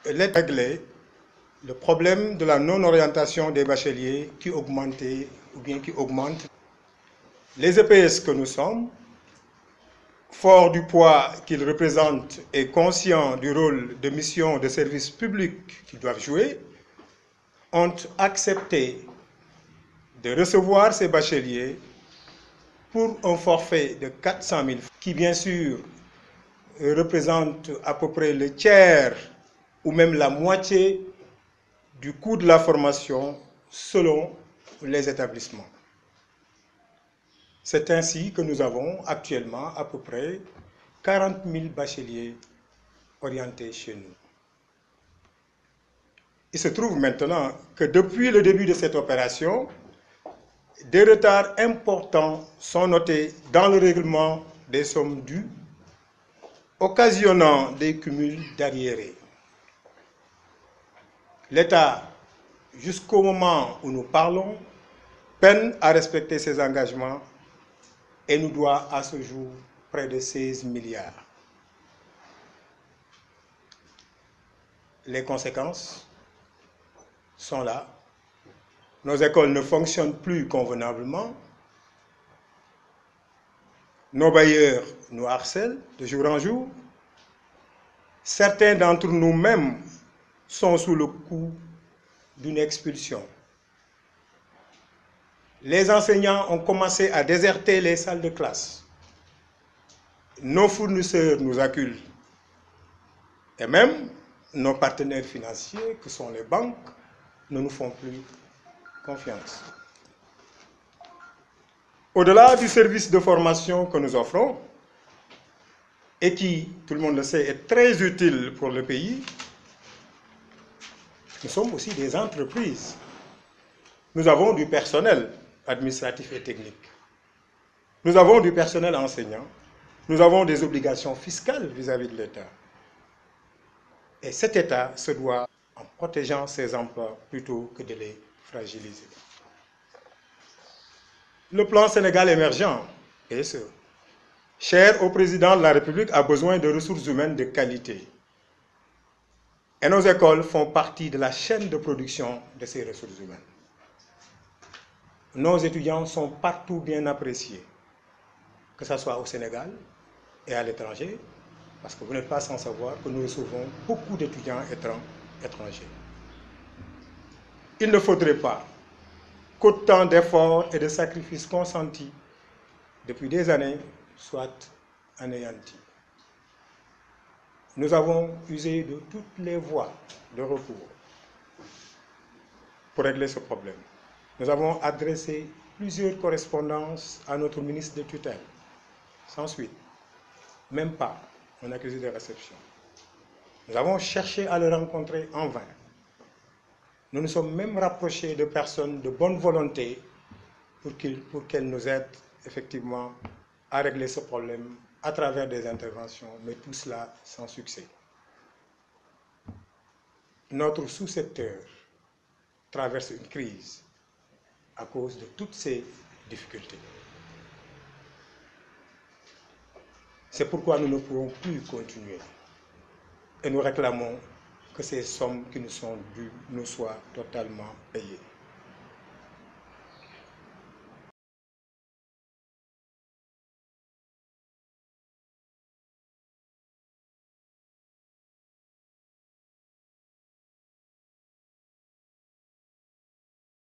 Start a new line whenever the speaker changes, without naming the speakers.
régler le problème de la non-orientation des bacheliers qui augmentait ou bien qui augmente. Les EPS que nous sommes, forts du poids qu'ils représentent et conscients du rôle de mission de service public qu'ils doivent jouer, ont accepté de recevoir ces bacheliers pour un forfait de 400 000 francs, qui bien sûr représente à peu près le tiers ou même la moitié du coût de la formation selon les établissements. C'est ainsi que nous avons actuellement à peu près 40 000 bacheliers orientés chez nous. Il se trouve maintenant que depuis le début de cette opération, des retards importants sont notés dans le règlement des sommes dues, occasionnant des cumuls d'arriérés. L'État, jusqu'au moment où nous parlons, peine à respecter ses engagements et nous doit à ce jour près de 16 milliards. Les conséquences sont là. Nos écoles ne fonctionnent plus convenablement. Nos bailleurs nous harcèlent de jour en jour. Certains d'entre nous-mêmes sont sous le coup d'une expulsion. Les enseignants ont commencé à déserter les salles de classe. Nos fournisseurs nous acculent. Et même nos partenaires financiers, que sont les banques, ne nous font plus confiance. Au-delà du service de formation que nous offrons, et qui, tout le monde le sait, est très utile pour le pays, nous sommes aussi des entreprises. Nous avons du personnel administratif et technique. Nous avons du personnel enseignant. Nous avons des obligations fiscales vis-à-vis de l'État. Et cet État se doit en protégeant ses emplois plutôt que de les fragiliser. Le plan Sénégal émergent, PSE, cher au président de la République, a besoin de ressources humaines de qualité. Et nos écoles font partie de la chaîne de production de ces ressources humaines. Nos étudiants sont partout bien appréciés, que ce soit au Sénégal et à l'étranger, parce que vous n'êtes pas sans savoir que nous recevons beaucoup d'étudiants étrangers. Il ne faudrait pas qu'autant d'efforts et de sacrifices consentis depuis des années soient anéantis. Nous avons usé de toutes les voies de recours pour régler ce problème. Nous avons adressé plusieurs correspondances à notre ministre de tutelle, sans suite, même pas un accusé de réception. Nous avons cherché à le rencontrer en vain. Nous nous sommes même rapprochés de personnes de bonne volonté pour qu'elles nous aident effectivement à régler ce problème à travers des interventions, mais tout cela sans succès. Notre sous-secteur traverse une crise à cause de toutes ces difficultés. C'est pourquoi nous ne pouvons plus continuer et nous réclamons que ces sommes qui nous sont dues nous soient totalement payées.